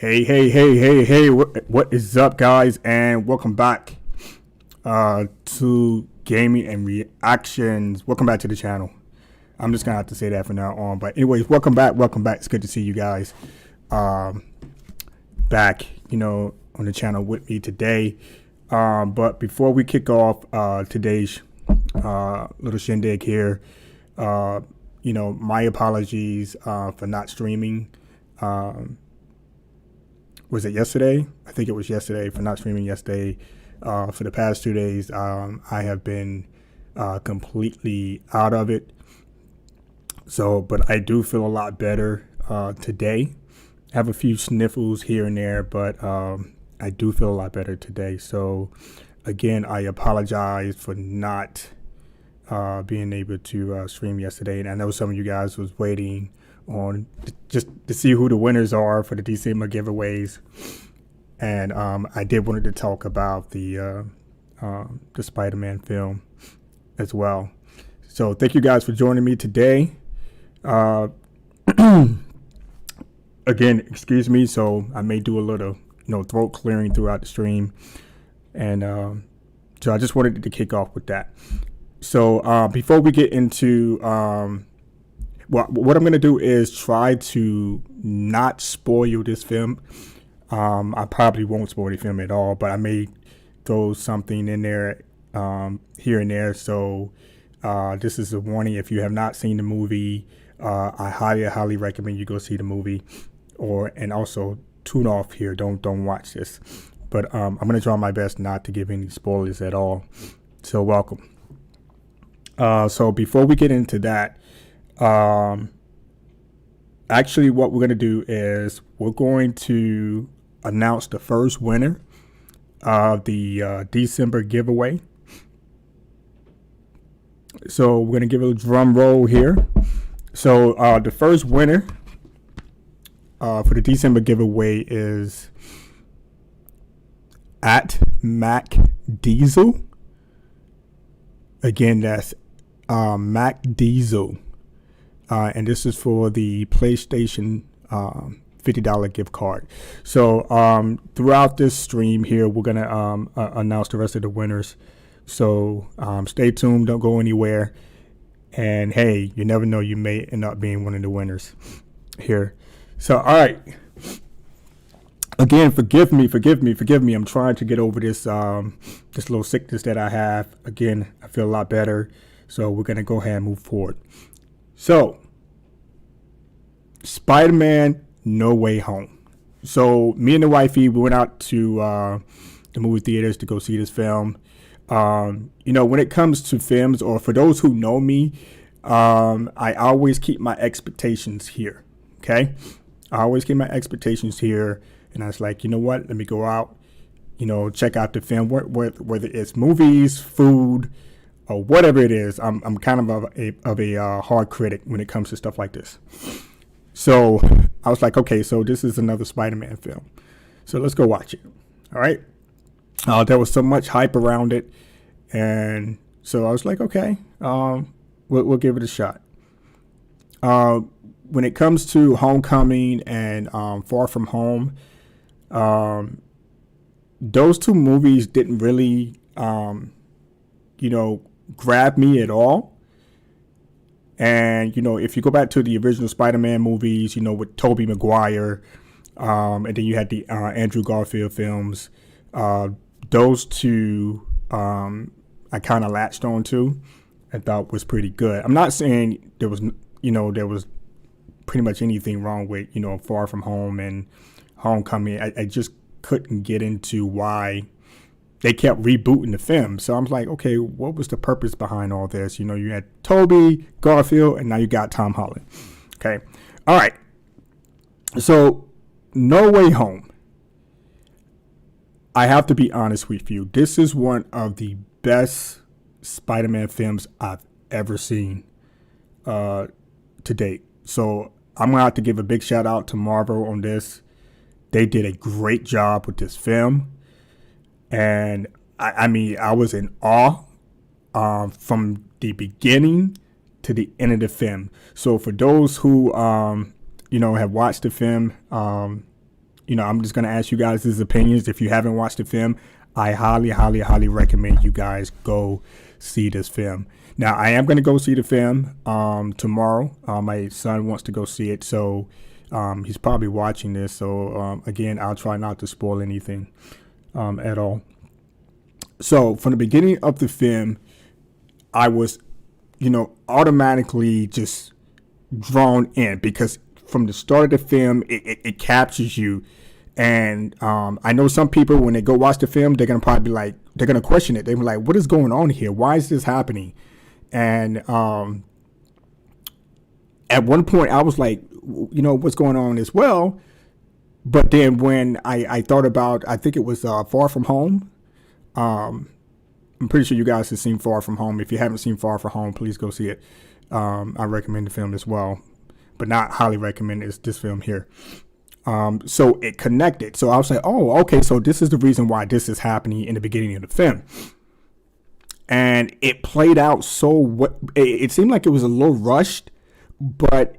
Hey, what is up, guys? And welcome back to Gaming and Reactions. Welcome back to the channel. I'm just going to have to say that from now on. But anyways, welcome back. It's good to see you guys back, on the channel with me today. But before we kick off today's little shindig here, my apologies for not streaming. Was it yesterday? I think it was yesterday, for not streaming yesterday. For the past 2 days, I have been completely out of it. So, but I do feel a lot better today. I have a few sniffles here and there, but I do feel a lot better today. So, again, I apologize for not being able to stream yesterday. And I know some of you guys was waiting on just to see who the winners are for the December giveaways, and I did wanted to talk about the Spider-Man film as well. So thank you guys for joining me today. Again, excuse me. So I may do a little throat clearing throughout the stream, and so I just wanted to kick off with that. So before we get into what I'm going to do is try to not spoil this film. I probably won't spoil the film at all, but I may throw something in there here and there. So this is a warning. If you have not seen the movie, I highly recommend you go see the movie, and also tune off here. Don't watch this. But I'm going to try my best not to give any spoilers at all. So welcome. So before we get into that, actually what we're going to do is we're going to announce the first winner of the December giveaway. So we're going to give a drum roll here. So the first winner for the December giveaway is at Mac Diesel. Again, that's Mac Diesel. And this is for the PlayStation $50 gift card. So throughout this stream here, we're going to announce the rest of the winners. So stay tuned. Don't go anywhere. And hey, you never know. You may end up being one of the winners here. So, all right. Again, forgive me. I'm trying to get over this this little sickness that I have. Again, I feel a lot better. So we're going to go ahead and move forward. So, Spider-Man No Way Home. So, me and the wifey, we went out to the movie theaters to go see this film. When it comes to films, or for those who know me, I always keep my expectations here. Okay? I always keep my expectations here. And I was like, you know what? Let me go out, check out the film, whether it's movies, food, or whatever it is. I'm kind of a hard critic when it comes to stuff like this. So I was like, okay, so this is another Spider-Man film. So let's go watch it. All right. There was so much hype around it. And so I was like, okay, we'll give it a shot. When it comes to Homecoming and Far From Home, those two movies didn't really, grab me at all. And, if you go back to the original Spider-Man movies, with Tobey Maguire, and then you had the Andrew Garfield films, those two I kind of latched on to and thought was pretty good. I'm not saying there was pretty much anything wrong with, Far From Home and Homecoming. I just couldn't get into why they kept rebooting the film. So I'm like, okay, what was the purpose behind all this? You had Tobey, Garfield, and now you got Tom Holland. Okay. All right. So No Way Home. I have to be honest with you. This is one of the best Spider-Man films I've ever seen to date. So I'm going to have to give a big shout out to Marvel on this. They did a great job with this film. And I was in awe from the beginning to the end of the film. So for those who, have watched the film, I'm just going to ask you guys' opinions. If you haven't watched the film, I highly, highly, highly recommend you guys go see this film. Now, I am going to go see the film tomorrow. My son wants to go see it, so he's probably watching this. So, again, I'll try not to spoil anything at all. So, from the beginning of the film, I was, automatically just drawn in because from the start of the film, it captures you. And I know some people, when they go watch the film, they're going to probably be like, they're going to question it. They're like, what is going on here? Why is this happening? And at one point, I was like, what's going on as well? But then when I thought about, I think it was Far From Home. I'm pretty sure you guys have seen Far From Home. If you haven't seen Far From Home, please go see it. I recommend the film as well, but not highly recommend this film here. So it connected. So I was like, oh, okay, so this is the reason why this is happening in the beginning of the film. And it played out it seemed like it was a little rushed, but,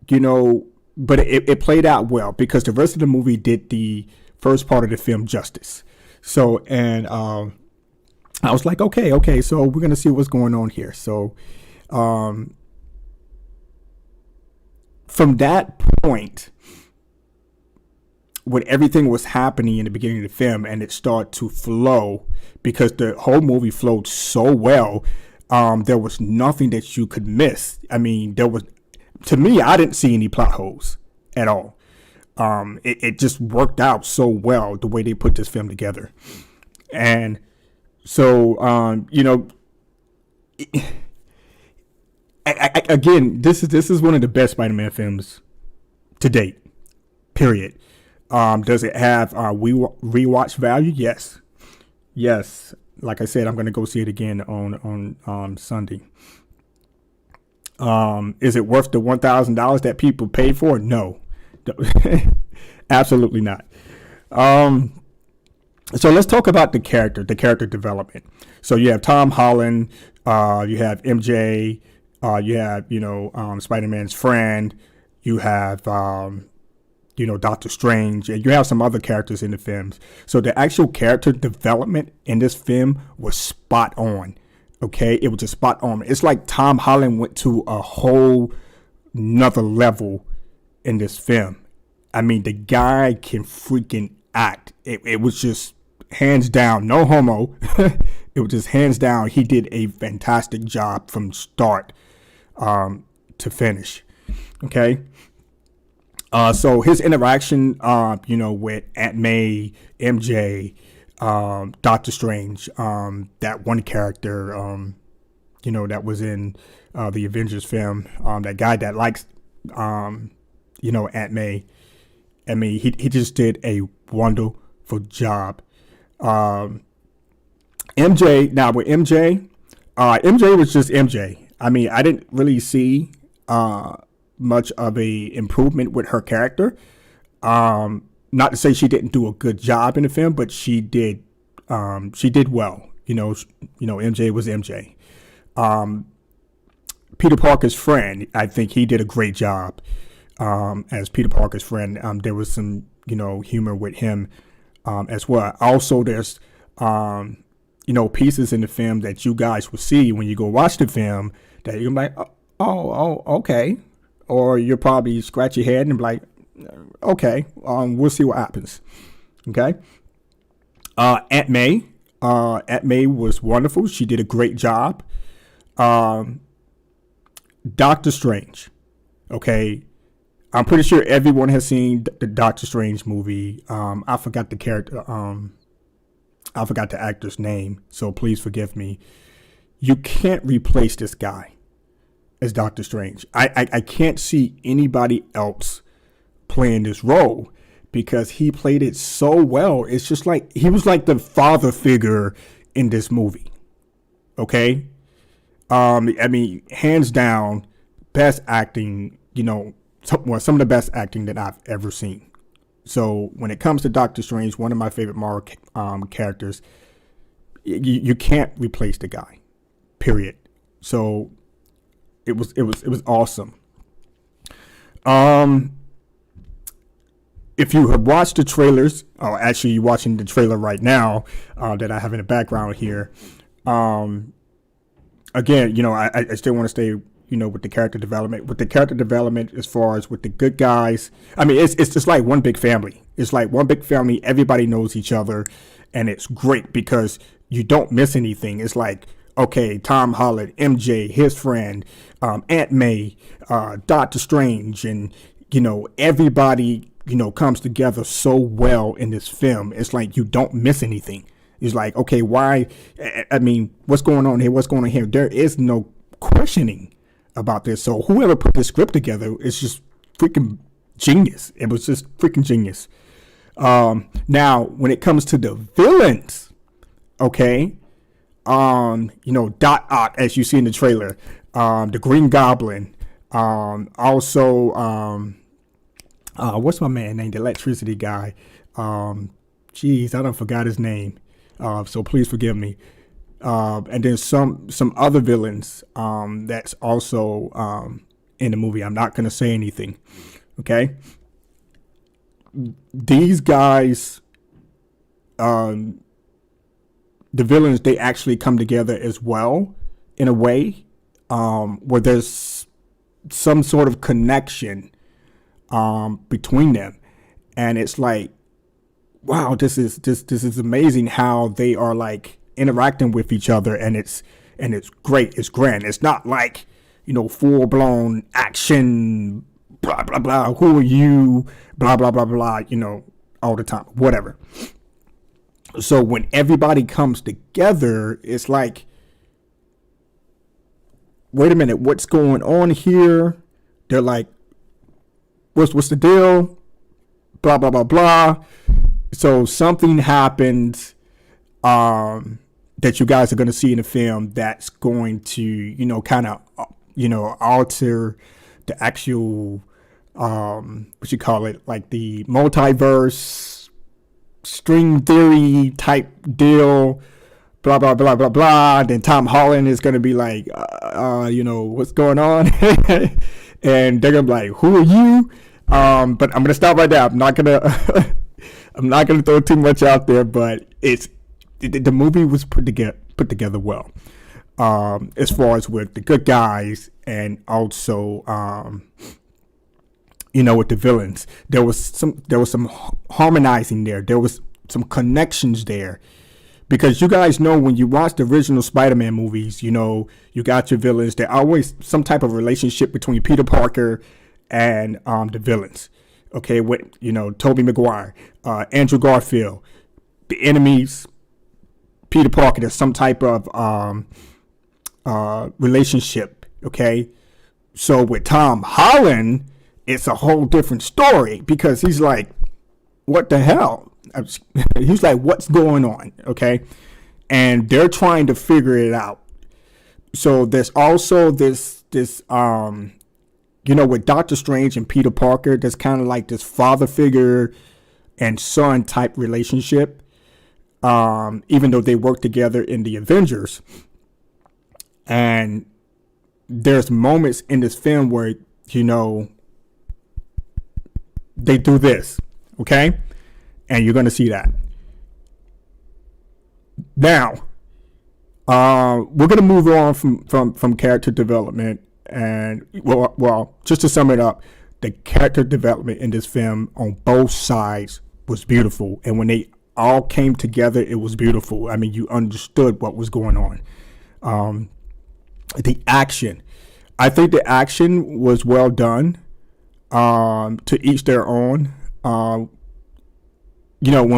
it played out well because the rest of the movie did the first part of the film justice. So, and I was like, okay, so we're going to see what's going on here. So, from that point, when everything was happening in the beginning of the film and it started to flow, because the whole movie flowed so well, there was nothing that you could miss. I mean, to me, I didn't see any plot holes at all. It just worked out so well the way they put this film together. And so, again, this is one of the best Spider-Man films to date, period. Does it have rewatch value? Yes. Like I said, I'm going to go see it again on Sunday. Is it worth the $1,000 that people paid for? No, absolutely not. So let's talk about the character development. So you have Tom Holland, you have MJ, you have Spider-Man's friend, you have Doctor Strange, and you have some other characters in the films. So the actual character development in this film was spot on. Okay, it was just spot on. It's like Tom Holland went to a whole nother level in this film. I mean, the guy can freaking act. It was just hands down, no homo. It was just hands down. He did a fantastic job from start to finish. Okay. So his interaction, with Aunt May, MJ, Doctor Strange, that one character, that was in the Avengers film, that guy that likes, Aunt May. I mean, he just did a wonderful job. MJ, now with MJ was just MJ. I mean, I didn't really see much of a improvement with her character. Not to say she didn't do a good job in the film, but she did well. MJ was MJ. Peter Parker's friend, I think he did a great job as Peter Parker's friend. There was some humor with him as well. Also, there's pieces in the film that you guys will see when you go watch the film that you're like, oh, okay. Or you'll probably scratch your head and be like, okay, we'll see what happens. Okay. Aunt May was wonderful. She did a great job. Doctor Strange. Okay. I'm pretty sure everyone has seen the Doctor Strange movie. I forgot the character. I forgot the actor's name, so please forgive me. You can't replace this guy as Doctor Strange. I can't see anybody else playing this role because he played it so well. It's just like he was like the father figure in this movie. Okay? I mean, hands down, best acting, some of the best acting that I've ever seen. So when it comes to Doctor Strange, one of my favorite Marvel characters, you can't replace the guy, period. So it was awesome. if you have watched the trailers, or actually you're watching the trailer right now that I have in the background here, again, I still want to stay, with the character development. With the character development, as far as with the good guys, I mean, it's just like one big family. It's like one big family. Everybody knows each other, and it's great because you don't miss anything. It's like, okay, Tom Holland, MJ, his friend, Aunt May, Doctor Strange, and everybody comes together so well in this film. It's like you don't miss anything. It's like, okay, why? I mean, what's going on here? What's going on here? There is no questioning about this. So whoever put this script together is just freaking genius. It was just freaking genius. Now, when it comes to the villains, okay, Doc Ock, as you see in the trailer, the Green Goblin, also, what's my man name? The electricity guy. Geez, I don't forgot his name. So please forgive me. And then some other villains that's also in the movie. I'm not going to say anything. Okay. These guys, the villains, they actually come together as well in a way where there's some sort of connection between them. And it's like, wow, this is amazing how they are like interacting with each other, and it's great, it's grand. It's not like, full blown action, blah blah blah. Who are you? Blah blah blah blah. All the time, whatever. So when everybody comes together, it's like, wait a minute, what's going on here? They're like, what's the deal? Blah blah blah blah. So something happened that you guys are going to see in the film that's going to, kind of, alter the actual, what you call it, like the multiverse string theory type deal, blah, blah, blah, blah, blah. Then Tom Holland is going to be like, what's going on? And they're going to be like, who are you? But I'm going to stop right there. I'm not going to throw too much out there, but the movie was put together well, as far as with the good guys and also with the villains. There was some harmonizing there. There was some connections there, because you guys know when you watch the original Spider-Man movies, you got your villains. There's always some type of relationship between Peter Parker and the villains. Okay, with Tobey Maguire, Andrew Garfield, the enemies, Peter Parker. There's some type of relationship. Okay, so with Tom Holland, it's a whole different story, because he's like, what the hell? He's like, what's going on? Okay, and they're trying to figure it out. So there's also this with Doctor Strange and Peter Parker, there's kind of like this father figure and son type relationship, even though they work together in the Avengers. And there's moments in this film where, they do this, okay? And you're going to see that. Now, we're going to move on from character development. And well, just to sum it up, the character development in this film on both sides was beautiful. And when they all came together, it was beautiful. I mean, you understood what was going on. The action, I think the action was well done. To each their own. When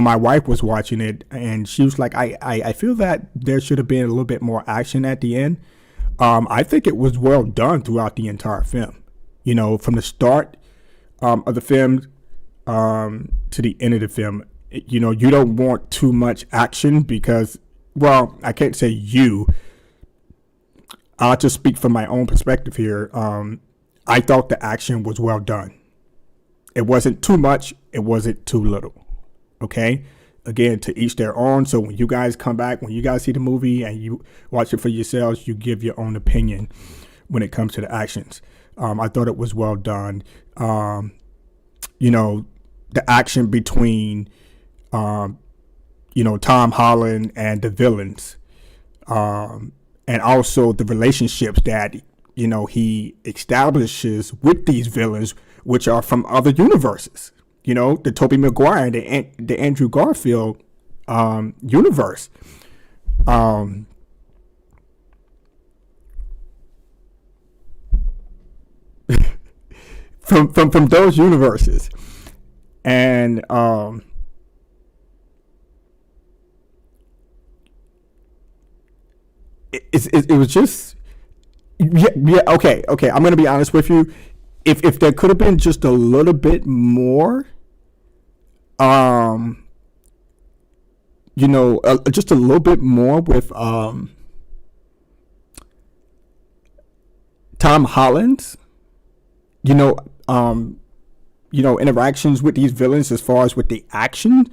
my wife was watching it, and she was like, I feel that there should have been a little bit more action at the end. I think it was well done throughout the entire film. From the start of the film to the end of the film. You don't want too much action because, well, I can't say you. I'll just speak from my own perspective here. I thought the action was well done. It wasn't too much. It wasn't too little. Okay? Again, to each their own. So when you guys come back, when you guys see the movie and you watch it for yourselves, you give your own opinion when it comes to the actions. I thought it was well done. the action between Tom Holland and the villains, and also the relationships that he establishes with these villains, which are from other universes. The Tobey Maguire, the Andrew Garfield universe. From those universes, and it was just okay. I'm gonna be honest with you. If there could have been just a little bit more, just a little bit more with Tom Holland's, interactions with these villains as far as with the action,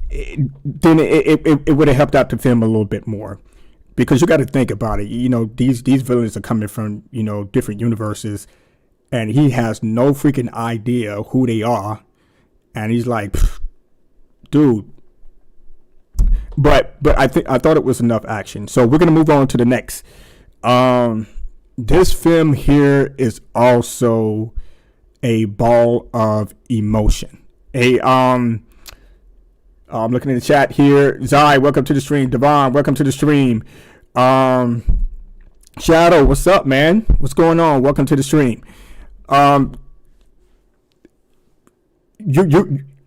then it would have helped out the film a little bit more. Because you got to think about it, these villains are coming from, different universes, and he has no freaking idea who they are. And he's like, dude. But I thought it was enough action. So we're going to move on to the next. This film here is also a ball of emotion. I'm looking at the chat here. Zai, welcome to the stream. Devon, welcome to the stream. Shadow, what's up, man? What's going on? Welcome to the stream.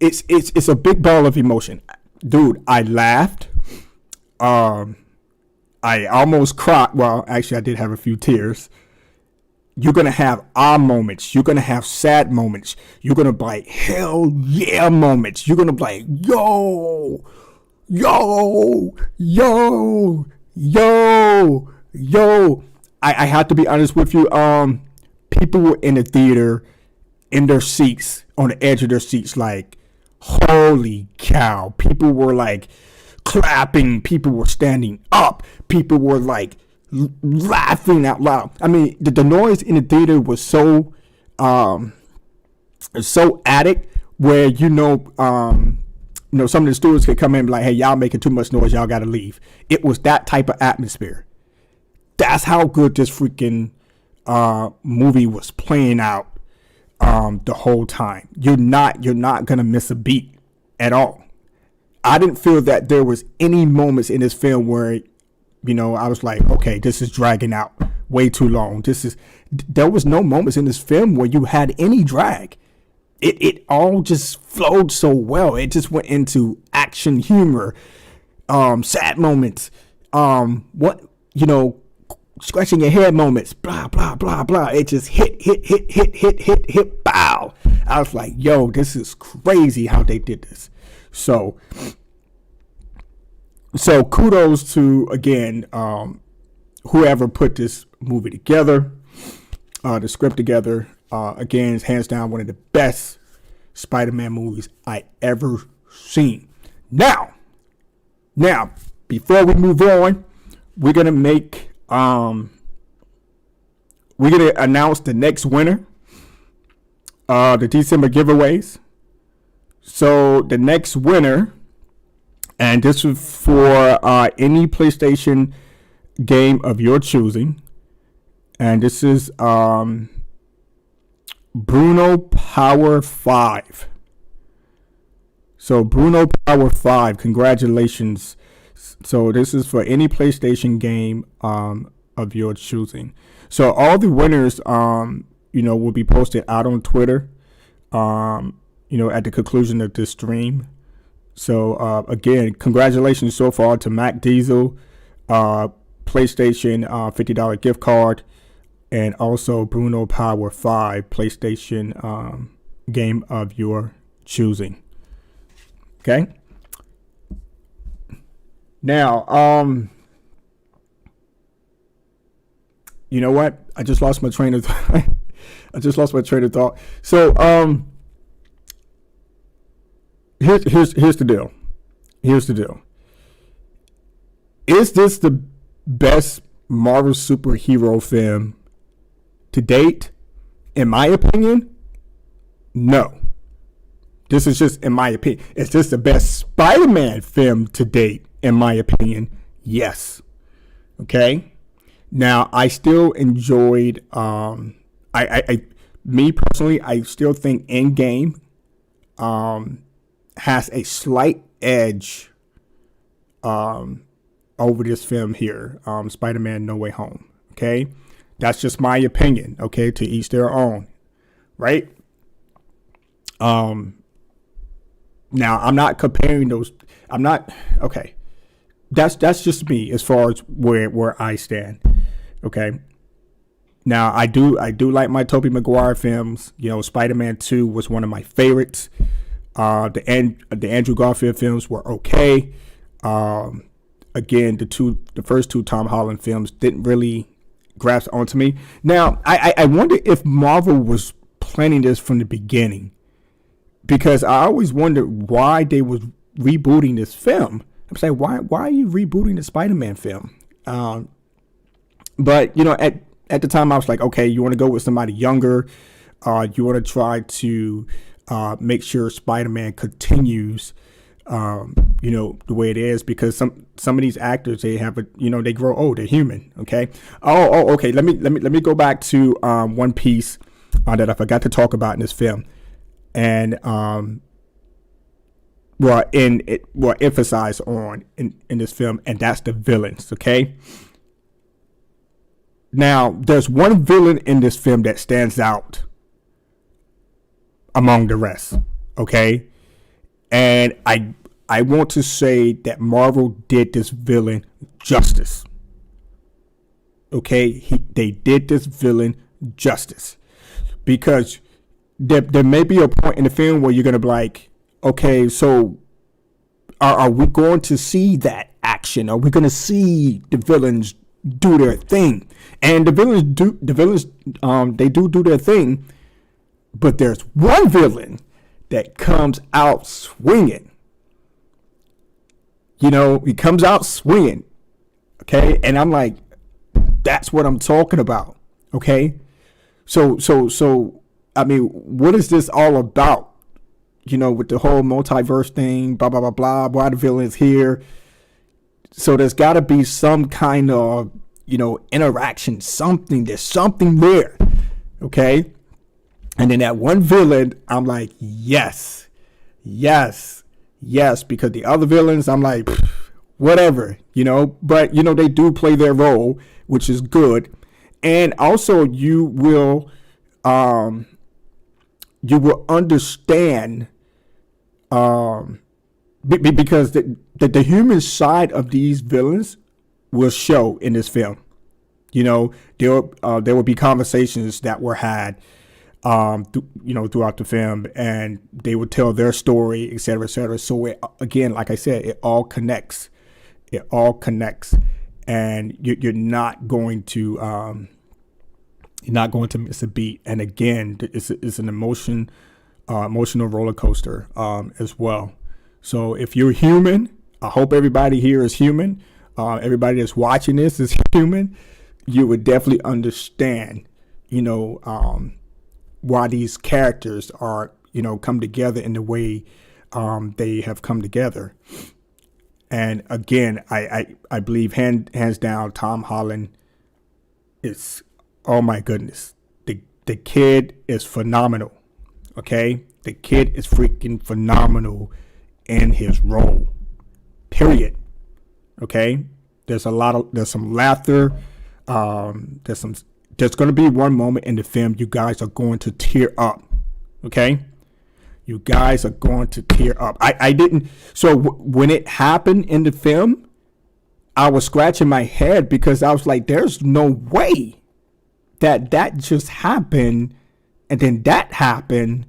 It's a big ball of emotion, dude. I laughed. I almost cried. Well, actually, I did have a few tears. You're going to have moments. You're going to have sad moments. You're going to be like, hell yeah moments. You're going to be like, yo. I have to be honest with you. People were in the theater, in their seats, on the edge of their seats, like, holy cow. People were like clapping. People were standing up. People were like laughing out loud. I mean, the noise in the theater was so addict, where some of the stewards could come in and be like, hey, y'all making too much noise, y'all gotta leave. It was that type of atmosphere. That's how good this freaking movie was playing out the whole time. You're not gonna miss a beat at all. I didn't feel that there was any moments in this film where I was like, okay, this is dragging out way too long. There was no moments in this film where you had any drag. It all just flowed so well. It just went into action, humor, sad moments, scratching your head moments, blah, blah, blah, blah. It just hit, bow. I was like, yo, this is crazy how they did this. So kudos to, again, whoever put this movie together, the script together. Again, it's hands down one of the best Spider-Man movies I ever seen. Now, before we move on, we're gonna announce the next winner, the December giveaways. So the next winner, and this is for any PlayStation game of your choosing, and this is Bruno Power 5. So Bruno Power 5, congratulations. So this is for any PlayStation game of your choosing. So all the winners will be posted out on Twitter at the conclusion of this stream. So again, congratulations so far to Mac Diesel, PlayStation $50 gift card, and also Bruno Power 5 PlayStation game of your choosing. Okay. Now, you know what? I just lost my train of thought. So, here's the deal. Is this the best Marvel superhero film to date? In my opinion, no. This is just in my opinion. Is this the best Spider-Man film to date? In my opinion, yes. Okay. Now I still enjoyed. Me personally, I still think Endgame has a slight edge over this film here, Spider-Man No Way Home. Okay, that's just my opinion. Okay, to each their own, right? Now I'm not comparing those. I'm not okay. That's just me as far as where I stand. Okay. Now I do like my Tobey Maguire films. You know, Spider-Man 2 was one of my favorites. The Andrew Garfield films were okay. Again, the first two Tom Holland films didn't really grasp onto me. Now I wonder if Marvel was planning this from the beginning, because I always wondered why they was rebooting this film. I'm saying, why are you rebooting the Spider-Man film? But you know, at the time I was like, okay, you want to go with somebody younger. You want to try to make sure Spider-Man continues, you know, the way it is, because some of these actors, they have they grow old, they're human. Okay. Okay. Let me go back to one piece that I forgot to talk about in this film, and emphasize on in this film, and that's the villains. Okay. Now, there's one villain in this film that stands out among the rest. Okay. And I want to say that Marvel did this villain justice. Okay. They did this villain justice, because there may be a point in the film where you're going to be like, okay, so are we going to see that action? Are we going to see the villains do their thing? And the villains do their thing, but there's one villain that comes out swinging. You know, he comes out swinging. Okay, and I'm like, that's what I'm talking about. Okay, so I mean, what is this all about? You know, with the whole multiverse thing, blah blah blah blah. Why the villain's here? So there's got to be some kind of, you know, interaction, something. There's something there. Okay. And then that one villain, I'm like, yes, because the other villains, I'm like, whatever, you know, but, you know, they do play their role, which is good. And also you will understand, because the human side of these villains will show in this film. You know, there will be conversations that were had, throughout the film, and they would tell their story, et cetera, et cetera. So again, like I said, it all connects. And you're not going to miss a beat. And again, it's an emotional roller coaster as well. So if you're human, I hope everybody here is human. Everybody that's watching this is human. You would definitely understand, why these characters are, come together in the way they have come together. And again, I believe hands down, Tom Holland is, oh my goodness, the kid is phenomenal. Okay, the kid is freaking phenomenal in his role. Period. Okay, there's some laughter. There's going to be one moment in the film you guys are going to tear up. Okay, you guys are going to tear up. I didn't. So when it happened in the film, I was scratching my head, because I was like, there's no way that just happened, and then that happened.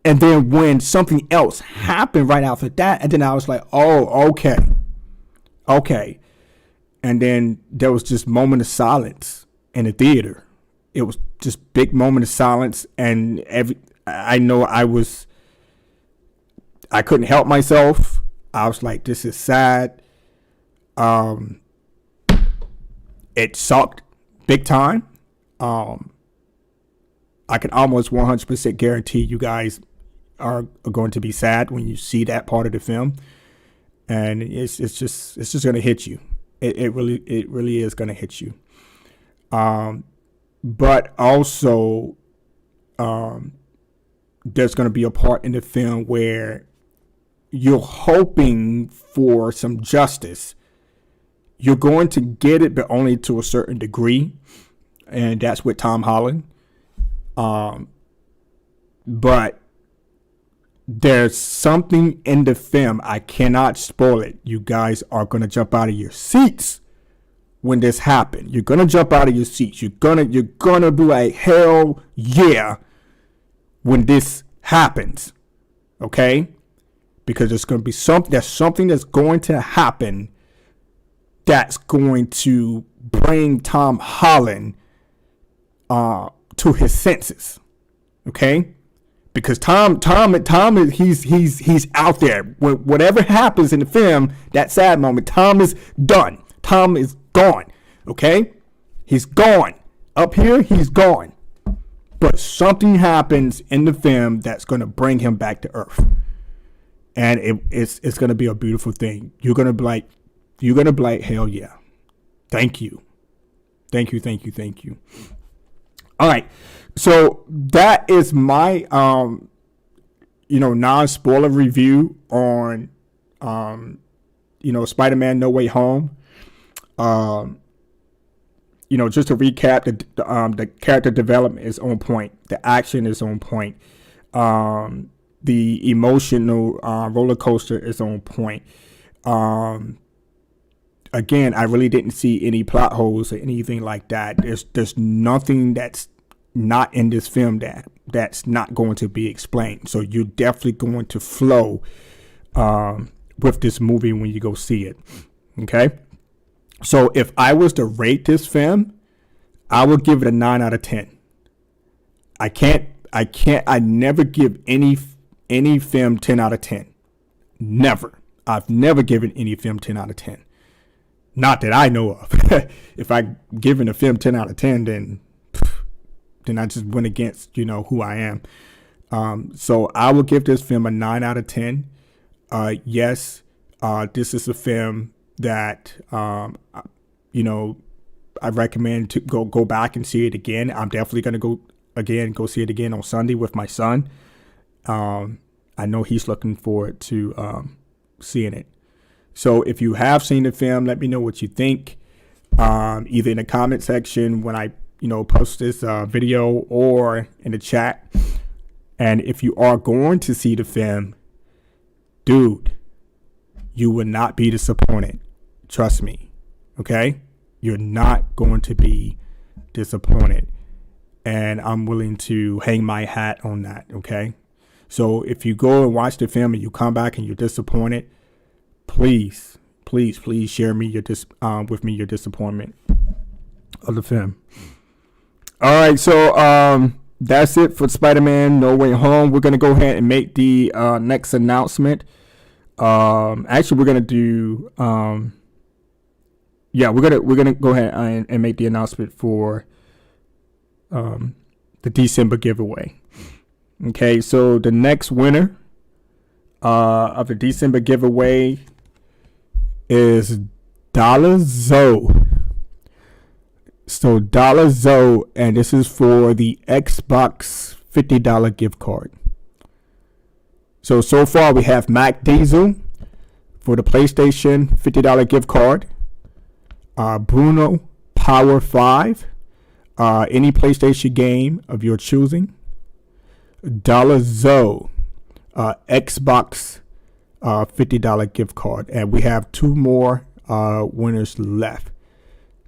And then when something else happened right after that, and then I was like, oh, okay. And then there was this moment of silence in the theater. It was just big moment of silence, and I know I couldn't help myself. I was like, this is sad. It sucked big time. I I can almost 100% guarantee you guys are going to be sad when you see that part of the film, and it's just going to hit you. It really is going to hit you. But also, there's going to be a part in the film where you're hoping for some justice. You're going to get it, but only to a certain degree, and that's with Tom Holland. But there's something in the film, I cannot spoil it. You guys are going to jump out of your seats when this happens. You're going to jump out of your seats. You're going to be like, hell yeah, when this happens. Okay? Because there's going to be something that's going to happen that's going to bring Tom Holland to his senses. Okay? Because Tom is he's out there. Whatever happens in the film, that sad moment, Tom is done. Tom is gone. Okay? He's gone. Up here, he's gone. But something happens in the film that's going to bring him back to earth. And it's going to be a beautiful thing. You're going to be like, hell yeah. Thank you. Thank you. All right. So that is my, non-spoiler review on, Spider-Man No Way Home. Just to recap, the character development is on point. The action is on point. The emotional roller coaster is on point. Again, I really didn't see any plot holes or anything like that. There's nothing that's not in this film that's not going to be explained. So you're definitely going to flow with this movie when you go see it. Okay? So if I was to rate this film, I would give it a 9 out of 10. I never give any film 10 out of 10. Never. I've never given any film 10 out of 10. Not that I know of. If I given a film 10 out of 10, then I just went against, who I am. So I will give this film a 9 out of 10. Yes, this is a film that, I recommend to go back and see it again. I'm definitely going to go see it again on Sunday with my son. I know he's looking forward to seeing it. So if you have seen the film, let me know what you think, either in the comment section when I post this video or in the chat. And if you are going to see the film, dude, you will not be disappointed. Trust me. Okay? You're not going to be disappointed. And I'm willing to hang my hat on that. Okay? So if you go and watch the film and you come back and you're disappointed, please share with me your disappointment of the film. All right, so that's it for Spider-Man No Way Home. We're gonna go ahead and make the next announcement. Actually, we're gonna do we're gonna go ahead and make the announcement for the December giveaway. Okay, so the next winner of the December giveaway is Dollar Zoe. So Dollar Zoe, and this is for the Xbox $50 gift card. So far we have Mac Diesel for the PlayStation $50 gift card. Bruno Power 5, any PlayStation game of your choosing. Dollar Zoe, Xbox $50 gift card. And we have two more winners left.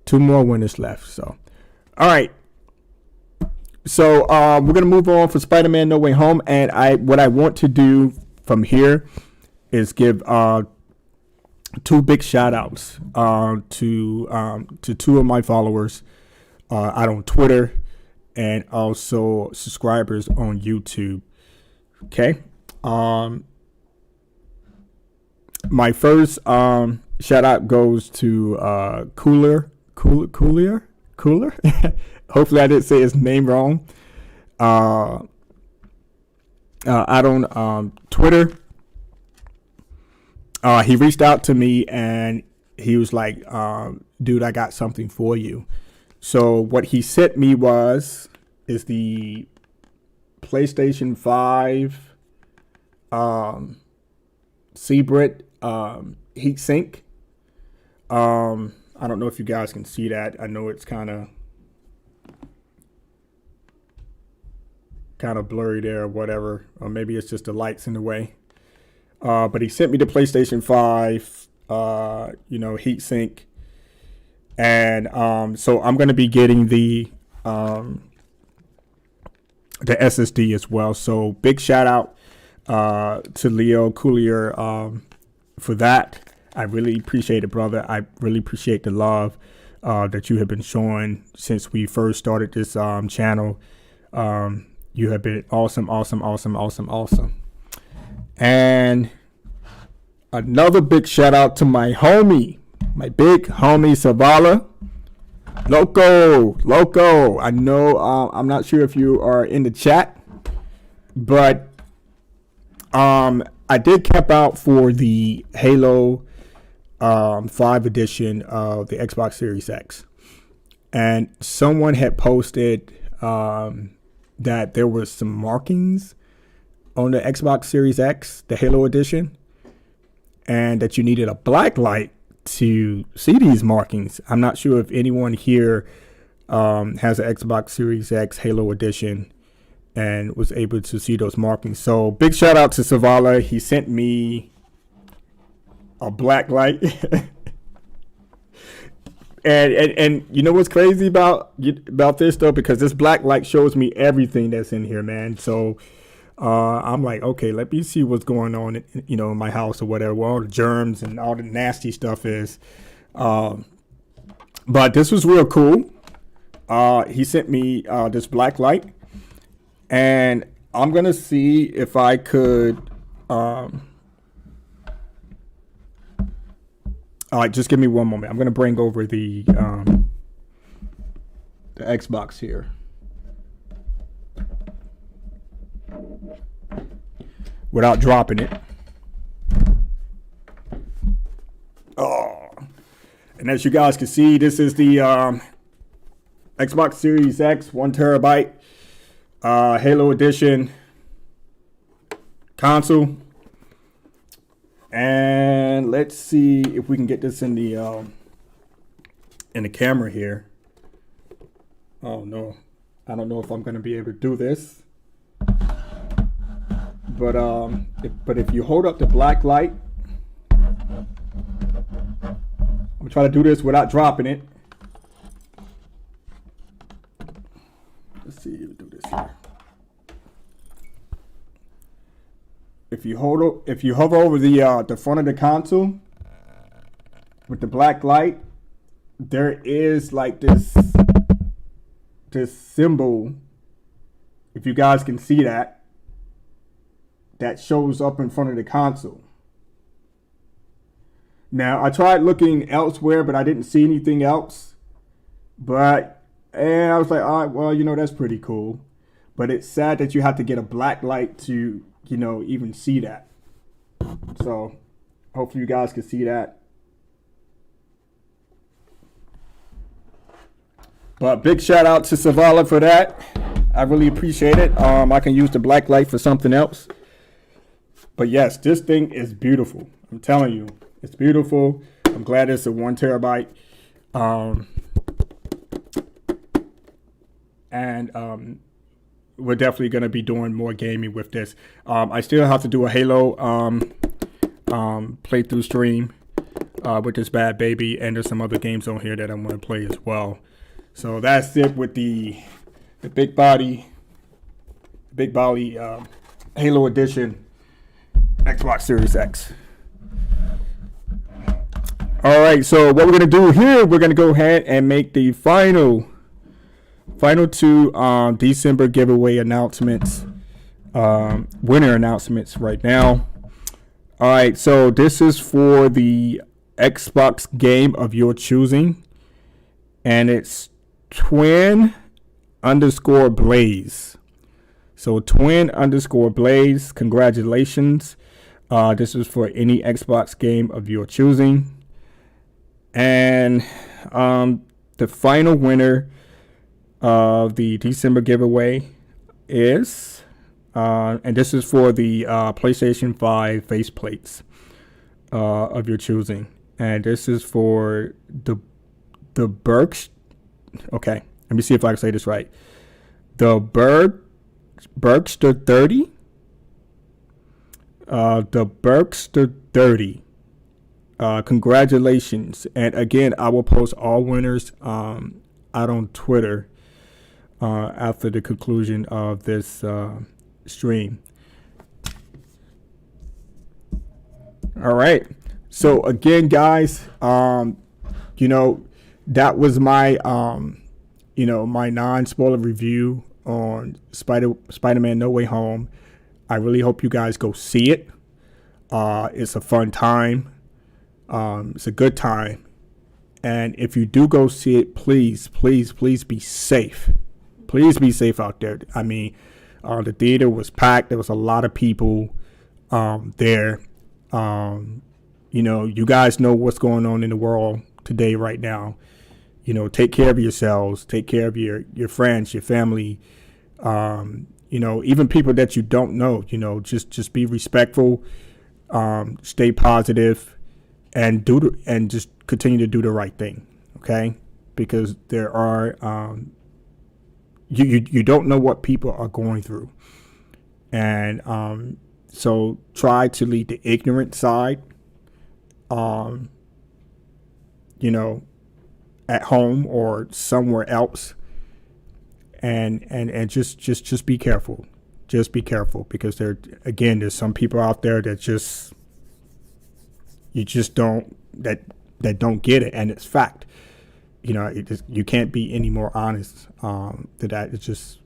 So, all right. So we're gonna move on for Spider-Man No Way Home, and what I want to do from here is give two big shout outs to two of my followers out on Twitter and also subscribers on YouTube. Okay. My first shout out goes to Cooler. Hopefully I didn't say his name wrong. out on Twitter. He reached out to me and he was like, dude, I got something for you. So what he sent me is the PlayStation 5 Seabrit heatsink. I don't know if you guys can see that. I know it's kind of blurry there or whatever, or maybe it's just the lights in the way. But he sent me the PlayStation 5, heatsink, and so I'm going to be getting the SSD as well. So big shout out to Leo Coulier for that. I really appreciate it, brother. I really appreciate the love that you have been showing since we first started this channel. You have been awesome. And another big shout out to my big homie Savala. Loco. I know I'm not sure if you are in the chat, but I did cap out for the Halo 5 edition of the Xbox Series X, and someone had posted that there were some markings on the Xbox Series X, the Halo edition, and that you needed a black light to see these markings. I'm not sure if anyone here has an Xbox Series X Halo edition and was able to see those markings. So big shout out to Savala. He sent me a black light. and you know what's crazy about this though, because this black light shows me everything that's in here, man. So I'm like, okay, let me see what's going on, in my house or whatever, where all the germs and all the nasty stuff is. But this was real cool. He sent me this black light, and I'm gonna see if I could. All right, just give me one moment. I'm gonna bring over the Xbox here. Without dropping it. Oh, and as you guys can see, this is the Xbox Series X 1 terabyte Halo Edition console. And let's see if we can get this in the camera here. Oh no, I don't know if I'm going to be able to do this. But if you hold up the black light, I'm gonna try to do this without dropping it. Let's see, do this here. If you hover over the front of the console with the black light, there is like this symbol. If you guys can see that shows up in front of the console. Now, I tried looking elsewhere, but I didn't see anything else. And I was like, all right, well, that's pretty cool. But it's sad that you have to get a black light to, even see that. So, hopefully you guys can see that. But big shout out to Savala for that. I really appreciate it. I can use the black light for something else. But yes, this thing is beautiful. I'm telling you, it's beautiful. I'm glad it's a 1 terabyte. And we're definitely going to be doing more gaming with this. I still have to do a Halo playthrough stream with this bad baby. And there's some other games on here that I'm going to play as well. So that's it with the big body Halo Edition Xbox Series X. All right, so what we're gonna do here, we're gonna go ahead and make the final two December giveaway announcements, winner announcements right now. All right, so this is for the Xbox game of your choosing, and it's Twin_Blaze. So twin_blaze, congratulations. This is for any Xbox game of your choosing. And the final winner of the December giveaway is, and this is for the PlayStation 5 faceplates of your choosing. And this is for the Berks. Okay, let me see if I can say this right. The Berkster 30. The Berkster 30. Congratulations. And again, I will post all winners out on Twitter after the conclusion of this stream. All right. So again, guys, that was my my non-spoiler review on Spider-Man No Way Home. I really hope you guys go see it. It's a fun time. It's a good time. And if you do go see it, please be safe. Please be safe out there. I mean, the theater was packed. There was a lot of people there. You guys know what's going on in the world today right now. Take care of yourselves. Take care of your friends, your family. Even people that you don't know. Just be respectful. Stay positive, and just continue to do the right thing. Okay, because there are you don't know what people are going through, and so try to lead the ignorant side. At home or somewhere else, and just be careful. Just be careful, because there's some people out there that that don't get it, and it's fact. You can't be any more honest to that. It's just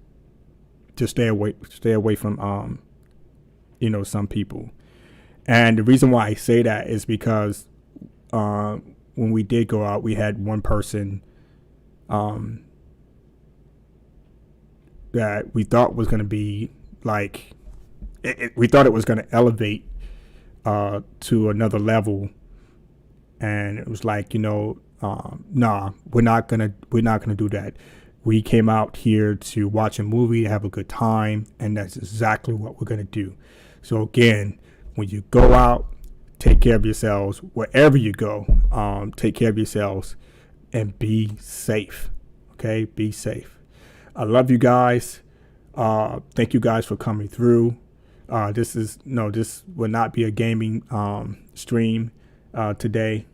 stay away from some people. And the reason why I say that is because when we did go out, we had one person that we thought was going to be like, we thought it was going to elevate to another level, and it was like, nah, we're not gonna do that. We came out here to watch a movie, have a good time, and that's exactly what we're gonna do. So again, when you go out, take care of yourselves. Wherever you go, take care of yourselves and be safe. Okay, be safe. I love you guys. Thank you guys for coming through. This will not be a gaming stream today.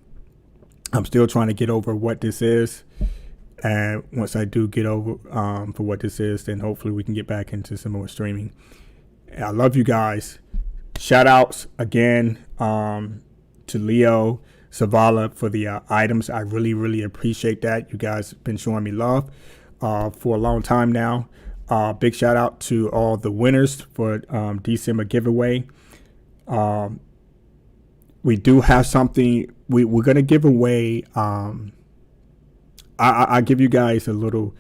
I'm still trying to get over what this is. And once I do get over for what this is, then hopefully we can get back into some more streaming. I love you guys. Shout outs again to Leo Savala for the items. I really, really appreciate that. You guys have been showing me love for a long time now. Big shout out to all the winners for December giveaway. We do have something. We're going to give away. I'll give you guys a little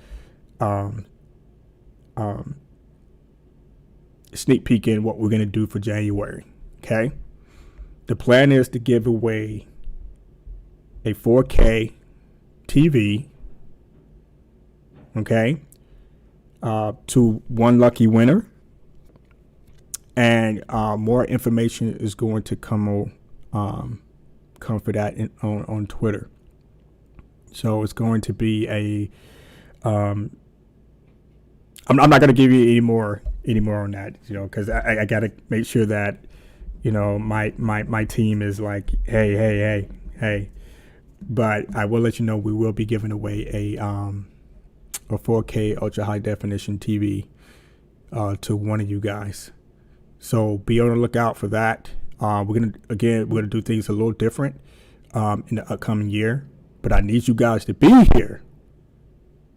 sneak peek in what we're going to do for January. Okay. The plan is to give away a 4K TV. Okay. To one lucky winner. And more information is going to come for that on Twitter. So it's going to be a. I'm not going to give you any more on that, because I got to make sure that, my team is like, hey. But I will let you know we will be giving away a 4K ultra high definition TV to one of you guys. So be on the lookout for that. We're gonna do things a little different in the upcoming year, but I need you guys to be here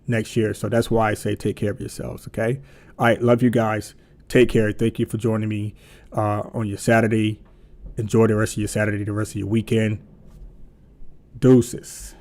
next year. So that's why I say take care of yourselves. Okay. All right. Love you guys. Take care. Thank you for joining me on your Saturday. Enjoy the rest of your Saturday, the rest of your weekend. Deuces.